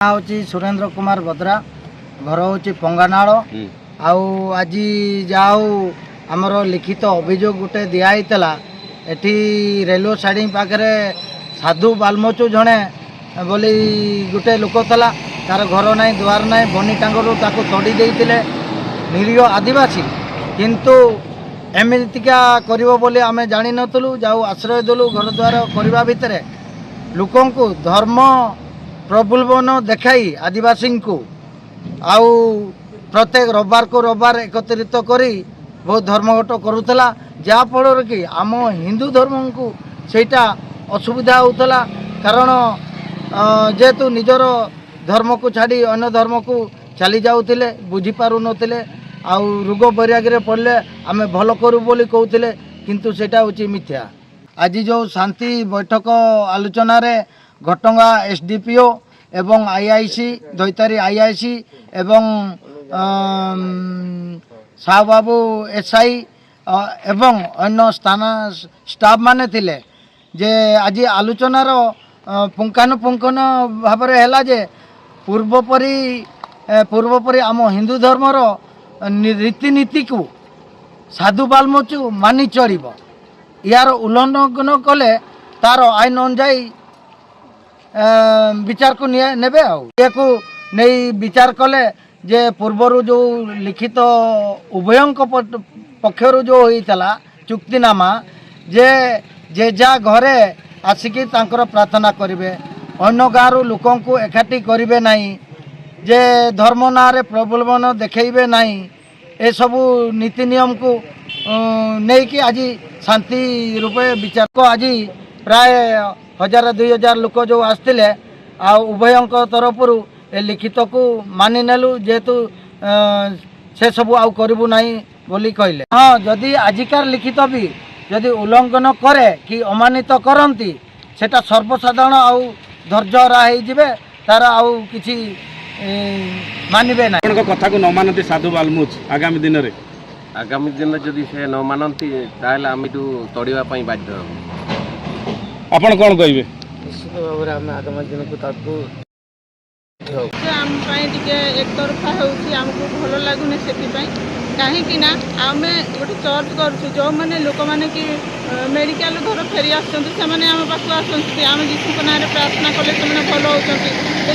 हूँ सुरेंद्र कुमार बद्रा घर हूँ पंगानाड़ आज जाऊ आमर लिखित अभियोग गोटे दिखाईला एटी रेलवे साइड पाखे साधु बालमचु जड़े बोली गोटे लोक था तार घर ना दुआर ना बनी टांगरू ताको तड़ी देते निरीह आदिवासी किंतु एमतिका कर आम जानी नु जाऊ आश्रय देलु घर द्वार करने भितर लोकों को धर्म प्रबुल्बन देखाई आदिवासी को आउ प्रत्येक रविवार को रविवार एकत्रित करी बहुत धर्मघट करुला जहाँफल कि आम हिंदू धर्म को सेटा असुविधा होता कारण जेहेतु निजर धर्म को छाड़ी अन्य धर्म को चली जाऊे बुझीपार नथिले आउ रोग बैराग्य पड़े आम भल करूँ बोली कहते किंतु सेटा हूँ मिथ्या। आज जो शांति बैठक आलोचन घटंगा एसडीपीओ एवं आईआईसी दैतारी आईआईसी एवं साहबाबू एसआई एवं अन्य स्थान स्टाफ माने थिले जे आज आलोचनार पुंखानुपुंखन भाव है पूर्वपरी आम हिंदू धर्मर रीतिनीति को साधु बालमचु मानि चलिब यार उल्लंघन कले तार आईन अनुजाई विचार को नेबे को नहीं विचार कले जे पूर्वर जो लिखित उभय पक्षर जो होता चुक्तिनामा जे जा घरे आसिकी तांकर प्रार्थना करेंगे अन्य गाँव लोकों को एकाठी करेंगे नहीं जे धर्म ना प्रबोधन देखेबे नहीं ए सबू नीति नियम को नहीं कि आज शांति रूपे विचार को आज प्राय 1000-2000 लोक जो आसते उभय तरफ लिखित को मानि नेलु जेहेतु से सबू आउ करू ना बोली कहले। हाँ जदि आजिकार लिखित भी जदि उल्लंघन करे कि अमानित करती सेटा सर्वसाधारण आउ धैर्य राजे तार आउ किसी मानवे ना कथा को न मानती साधु बालमुच आगामी दिन जदि से न मानती ताहले आम तड़िया बाध्य आपण कौन कहे निश्चित भाव में आम आगामी दिन को एक तरफा होमको भल लगुनि से कहीं आम गोटे चर्च करुँ जो मैंने लोक मैंने कि मेडिकल घर फेरी आसमें आम पाक आम जीशु ना प्रार्थना कले से भल होती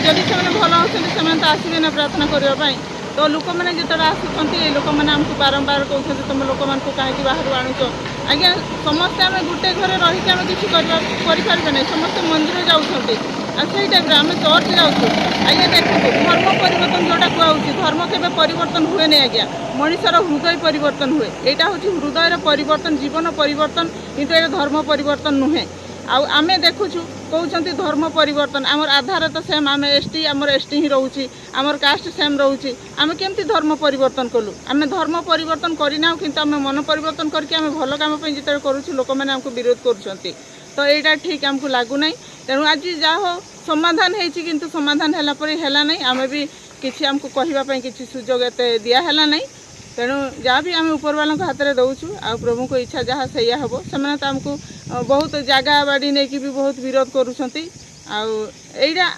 जदि से भल होती तो आसबे ना प्रार्थना करने तो लोक मैंने जो आसुँच लोक मैंने आमको बारंबार कहते तुम लोक मान कहीं बाहर आणुच आज्ञा समस्ते आम गोटे घर रहीकि आम किसी करें ना समस्ते मंदिर जाऊँच से टाइप आम चर्च जाऊँ आज्ञा देखो धर्म परिवर्तन जोटा कहूँ धर्म के परिवर्तन हुए नहीं आज्ञा मनीषर हृदय परिवर्तन हुए यहाँ हूँ हृदय परिवर्तन जीवन परिवर्तन किंतु ये धर्म परिवर्तन नुहे आम देखुचु कहते धर्म परिवर्तन आमर आधार तो सेम आम एसटी आमर एसटी ही रोचे आमर कास्ट सेम रोचे आम केमती धर्म परिवर्तन कलु आम धर्म परिवर्तन करना किंतु आम मन परिवर्तन करके आम भल कम जो करुँ लोक मैंने आमको विरोध कर तो यहाँ ठीक आमको लगुना तेणु आज जहाँ हो समाधान होती किंतु समाधान है नहीं आम भी किसी आमको कहवाई किसी सुजोग एत दिहला नहीं तेणु जहाँ भी आम ऊपर वालों हाथ में दौचु आ प्रभु को इच्छा जहाँ से हम से तो आमको बहुत जगह बाड़ी नहीं कि भी बहुत विरोध करा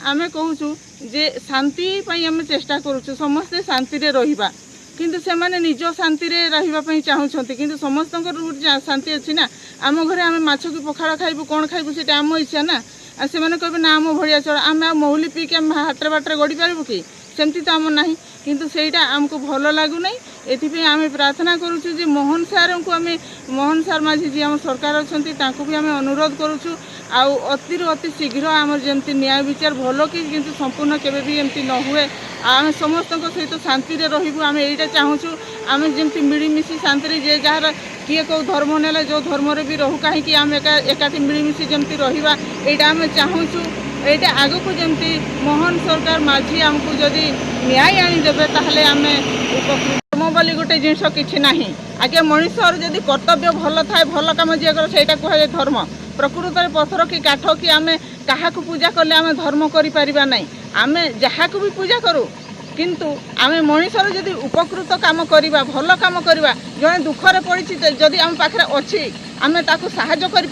आम कहूँ जे शांति आम चेष्टा करुँ समस्ते शांति रहिबा किंतु से माने निज शांति रही चाहूँगी किंतु समस्त शांति अच्छी ना आम घरे आम माछ की पखाड़ खाइबू कौन खाइबू से आम इच्छा ना आ से कहे ना आम भाया चल आम महुली पीक आम हाटे बाटे गड़ी पारू कि सेमती तो आम ना किंतु सेटा आमको भल लगुना ये आम प्रार्थना करुचु जे मोहन सार को आम मोहन सार माझी जी आम सरकार अच्छा भी आम अनुरोध करुचु अति अति शीघ्र आम जमी न्याय विचार भल कि संपूर्ण केवे भी एमती न हुए आम समस्त सहित शांति रहूँ आम यहीटा चाहूँ आम जमी मिलमिशी शांति जे जार किए कौ धर्म ने जो धर्म भी रहू कहीं आम एकाठी मिलमिशी जमी रहा यहाँ आम चाहूँ यहाँ आग को जमी मोहन सरकार माझी आमको जदि न्याय आनीदेवे ताहले आम धर्म बोली गोटे जिनस कि ना आगे मनीषर जदि कर्तव्य भल थाए भल कम जी कर से कहुए धर्म प्रकृत में पथर कि काठ कि आम क्या पूजा कले आम धर्म करें आम जहाँ को भी पूजा करूँ किंतु आम मनीषर जदि उपकृत काम करवा भल कम करवा जड़े दुखरे पड़ी जदि आम पाखे अच्छी आम ताकू साहाय्य कर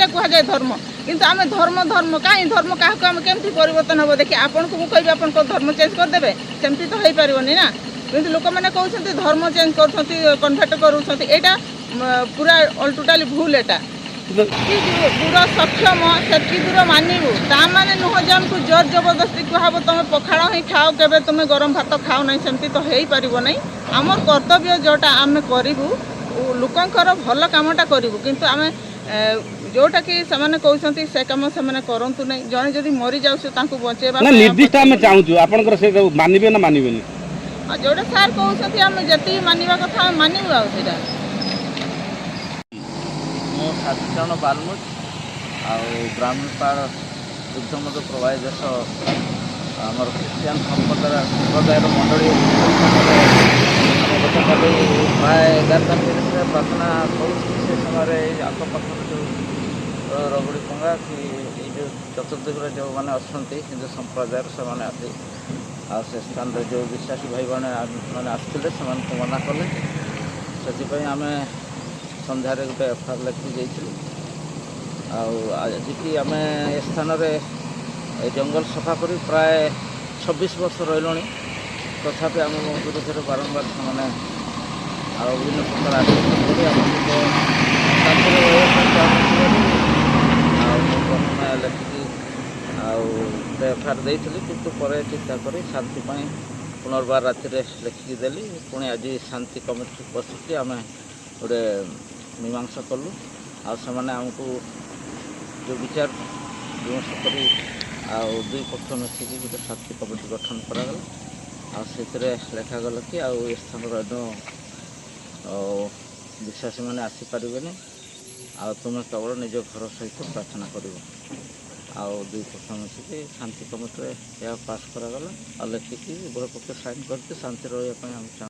कहुए धर्म କିନ୍ତୁ ଆମେ ଧର୍ମ କାହିଁ ଧର୍ମ କାହାକୁ ଆମେ କେମିତି ପରିବର୍ତ୍ତନ ହେବ ଦେଖି ଆପଣଙ୍କୁ ମୁଁ କହିବି ଆପଣଙ୍କ ଧର୍ମ ଚେଞ୍ଜ କରିଦେବେ ସେମିତି ତ ହେଇପାରିବନି ନା। କିନ୍ତୁ ଲୋକମାନେ କହୁଛନ୍ତି ଧର୍ମ ଚେଞ୍ଜ କରୁଛନ୍ତି କନଭର୍ଟ କରୁଛନ୍ତି ଏଇଟା ପୁରା ଟୋଟାଲି ଭୁଲ। ଏଇଟା ଦୂର ସକ୍ଷମ ସେତିକି ଦୂର ମାନିବୁ ତା ମାନେ ନୁହଁ ଯେ ଆମକୁ ଜୋର ଜବରଦସ୍ତି କୁହାହବ ତମେ ପଖାଳ ହିଁ ଖାଅ କେବେ ତୁମେ ଗରମ ଭାତ ଖାଅ ନାହିଁ ସେମିତି ତ ହେଇପାରିବ ନାହିଁ। ଆମର କର୍ତ୍ତବ୍ୟ ଯେଉଁଟା ଆମେ କରିବୁ ଲୋକଙ୍କର ଭଲ କାମଟା କରିବୁ କିନ୍ତୁ ଆମେ ଯୋଉଟାକି ସେମାନେ କହୁଛନ୍ତି ସେ କାମ ସେମାନେ କରନ୍ତୁ ନାହିଁ। ଜଣେ ଯଦି ମରିଯାଉଛି ତାଙ୍କୁ ବଞ୍ଚେଇବା ନିର୍ଦ୍ଦିଷ୍ଟ ଆମେ ଚାହୁଁଛୁ ଆପଣଙ୍କର ସେ ମାନିବେ ନା ମାନିବେନି ଯୋଉଟା ସାର୍ କହୁଛନ୍ତି ଆମେ ଯେତିକି ମାନିବା କଥା ଆମେ ମାନିବୁ ଆଉ ସେଇଟା। ମୁଁ ସାଧାରଣ ବାଲମୁଜ ଆଉ ବ୍ରାହ୍ମଣ ପାହାଡ଼ ଦୁଗ୍ଧମଦ ପ୍ରବାହୀ ଦେଶ ଆମର ଖ୍ରୀଷ୍ଟିଆନ ସମ୍ପ୍ରଦାୟର ମଣ୍ଡଳୀ ଆମେ ଗତକାଲି ପ୍ରାୟ 11:30 ପ୍ରାର୍ଥନା କରୁଛୁ। ସେ ସମୟରେ ଏଇ ଆଖପାଖର ଯେଉଁ ରଗଡ଼ି ପଙ୍ଗା କି ଏଇ ଯେଉଁ ଚତୁର୍ଦିଗରେ ଯେଉଁମାନେ ଅଛନ୍ତି ହିନ୍ଦୁ ସମ୍ପ୍ରଦାୟର ସେମାନେ ଆସି ଆଉ ସେ ସ୍ଥାନରେ ଯେଉଁ ବିଶ୍ୱାସୀ ଭାଇମାନେ ଆସିଥିଲେ ସେମାନଙ୍କୁ ମନା କଲେ। ସେଥିପାଇଁ ଆମେ ସନ୍ଧ୍ୟାରେ ଗୋଟେ ଏଫଆଇଆର୍ ଲେଖି ଦେଇଥିଲୁ। ଆଉ ଆଜିକି ଆମେ ଏ ସ୍ଥାନରେ ଜଙ୍ଗଲ ସଫା କରି ପ୍ରାୟ 26 ବର୍ଷ ରହିଲୁଣି। ତଥାପି ଆମ ବିରୁଦ୍ଧରେ ବାରମ୍ବାର ସେମାନେ ଆଉ ବିଭିନ୍ନ ପ୍ରକାର ଆକ୍ରମଣ କରି ଆମ ସହିତ ଶାନ୍ତିରେ ରହିବା ପାଇଁ ଚାହୁଁଥିବାରୁ ଆଉ ମୁଁ ପ୍ରଥମେ ଲେଖିକି ଆଉ ଗୋଟେ ଏଫଆଇଆର୍ ଦେଇଥିଲି କିନ୍ତୁ ପରେ ଚିନ୍ତା କରି ଶାନ୍ତି ପାଇଁ ପୁନର୍ବାର ରାତିରେ ଲେଖିକି ଦେଲି। ପୁଣି ଆଜି ଶାନ୍ତି କମିଟି ବସିକି ଆମେ ଗୋଟେ ମୀମାଂସା କଲୁ। ଆଉ ସେମାନେ ଆମକୁ ଯେଉଁ ବିଚାର ବିମର୍ଶ କରି ଆଉ ଦୁଇ ପକ୍ଷ ମିଶିକି ଗୋଟେ ଶାନ୍ତି କମିଟି ଗଠନ କରାଗଲା। ଆଉ ସେଥିରେ ଲେଖାଗଲା କି ଆଉ ଏ ସ୍ଥାନର ବିଶ୍ୱାସୀମାନେ ଆସିପାରିବେନି ଆଉ ତୁମେ କେବଳ ନିଜ ଘର ସହିତ ପ୍ରାର୍ଥନା କରିବ। ଆଉ ଦୁଇ ପକ୍ଷ ମିଶିକି ଶାନ୍ତି କମିଟିରେ ଏହା ପାସ୍ କରାଗଲା। ଆଉ ଲେଖିକି ଉଭୟ ପକ୍ଷ ସାଇନ୍ କରିକି ଶାନ୍ତି ରହିବା ପାଇଁ ଆମେ ଚାହୁଁ।